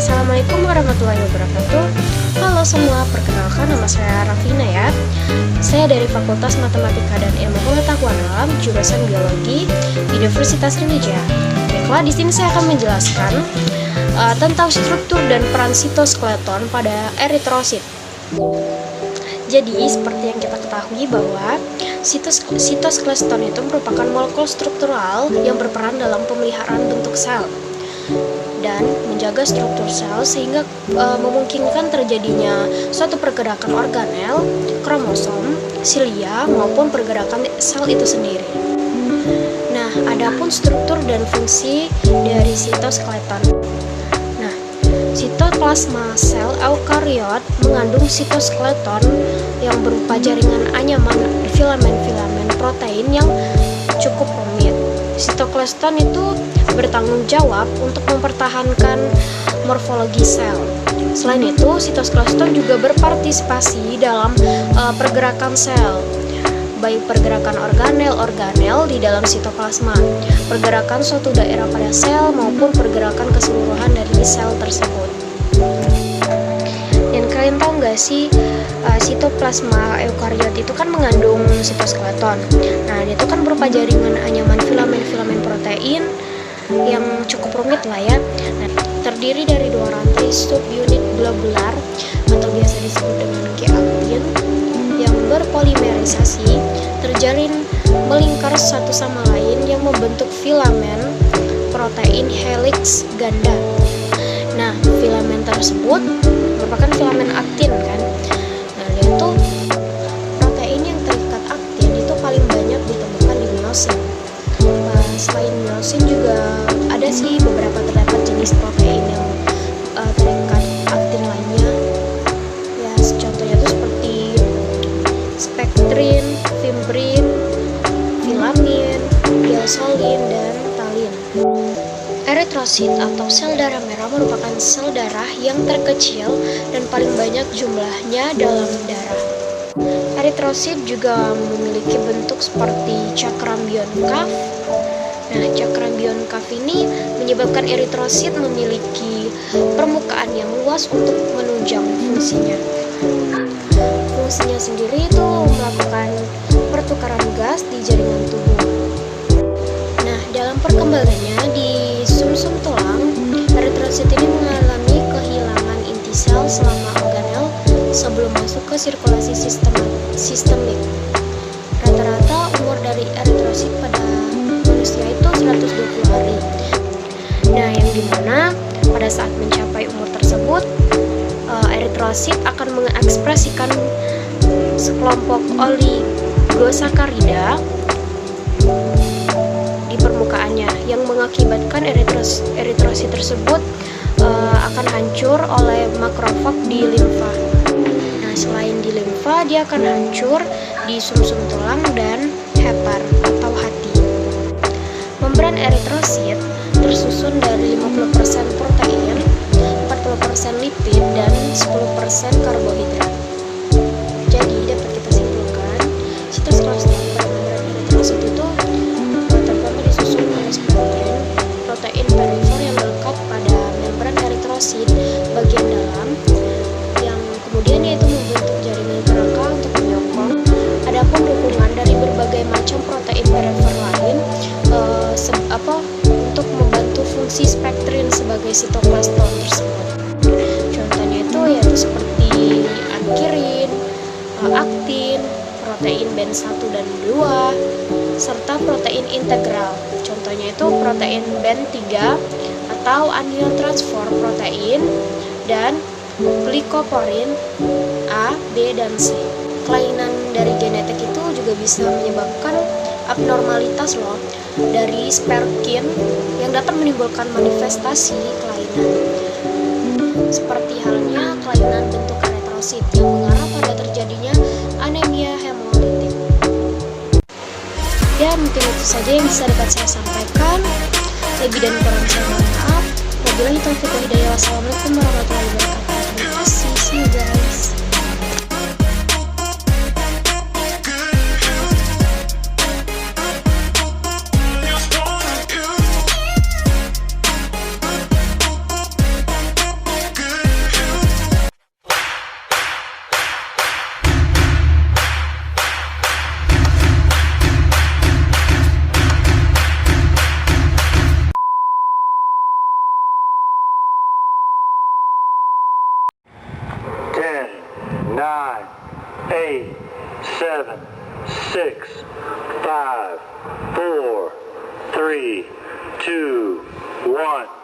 Assalamualaikum warahmatullahi wabarakatuh. Halo semua, perkenalkan nama saya Rafina ya. Saya dari Fakultas Matematika dan Ilmu Pengetahuan Alam, jurusan Biologi, Universitas Sriwijaya. Baiklah, di sini saya akan menjelaskan tentang struktur dan peran sitoskeleton pada eritrosit. Jadi, seperti yang kita ketahui bahwa sitoskeleton itu merupakan molekul struktural yang berperan dalam pemeliharaan bentuk sel dan menjaga struktur sel sehingga memungkinkan terjadinya suatu pergerakan organel, kromosom, silia maupun pergerakan sel itu sendiri. Nah, adapun struktur dan fungsi dari sitoskeleton. Nah, sitoplasma sel eukariot mengandung sitoskeleton yang berupa jaringan anyaman filamen-filamen protein yang cukup rumit. Sitoskeleton itu bertanggung jawab untuk mempertahankan morfologi sel. Selain itu, sitoskeleton juga berpartisipasi dalam pergerakan sel, baik pergerakan organel di dalam sitoplasma, pergerakan suatu daerah pada sel maupun pergerakan keseluruhan dari sel tersebut. Dan kalian tahu nggak sih, sitoplasma eukariot itu kan mengandung sitoskeleton. Nah, itu kan berupa jaringan anyaman filamen-filamen protein yang cukup rumit lah ya. Nah, terdiri dari dua rantai subunit globular atau biasa disebut dengan G-aktin yang berpolimerisasi, terjalin melingkar satu sama lain yang membentuk filamen protein helix ganda. Nah, filamen tersebut merupakan filamen aktin kan. Nah, yaitu protein yang terikat aktin itu paling banyak ditemukan di miosin. Selain miosin juga ada sih terdapat jenis protein yang terikat aktin lainnya. Ya, contohnya itu seperti spektrin, fibrin, filamin, diasolin, dan talin. Eritrosit atau sel darah merah merupakan sel darah yang terkecil dan paling banyak jumlahnya dalam darah. Eritrosit juga memiliki bentuk seperti cakram bionkaf. Nah, cakram bionkaf ini menyebabkan eritrosit memiliki permukaan yang luas untuk menunjang fungsinya. Fungsinya sendiri itu melakukan pertukaran gas di jaringan tubuh. Nah, dalam perkembangannya di sumsum tulang, eritrosit ini mengalami kehilangan inti sel selama organel sebelum masuk ke sirkulasi sistemik. Rata-rata umur dari eritrosit pada manusia itu 120 hari. Nah, yang dimana pada saat mencapai umur tersebut, eritrosit akan mengekspresikan sekelompok oligosakarida di permukaannya yang mengakibatkan eritrosit tersebut akan hancur oleh makrofag di limfa. Nah, selain di limfa, dia akan hancur di sumsum tulang dan hepar atau hati. Membran eritrosit tersusun dari 50% protein, 40% lipid, dan 10% karbohidrat. Jadi, dapat kita simpulkan, sitoskeleton pada membran eritrosit itu terutama disusun oleh protein perifer yang melekat pada membran eritrosit bagian dalam, yang kemudian yaitu membentuk jaringan kerangka untuk menyokong. Adapun dukungan dari berbagai macam protein perifer lain untuk membantu fungsi spektrin sebagai sitoplasma tersebut. Contohnya itu yaitu seperti ankirin, aktin, protein band 1 dan 2, serta protein integral. Contohnya itu protein band 3 atau anion transfer protein dan glikoporin A, B, dan C. Kelainan dari genetik itu juga bisa menyebabkan abnormalitas dari sperkin yang dapat menimbulkan manifestasi kelainan. Seperti halnya kelainan bentuk eritrosit yang mengarah pada terjadinya anemia hemolitik. Ya, mungkin itu saja yang bisa dapat saya sampaikan. Lebih dan kurang saya mohon maaf. Wabillahi taufiq wal hidayah. Wassalamualaikum warahmatullahi wabarakatuh. Terima kasih. See you guys. 7, 6, 5, 4, 3, 2, 1.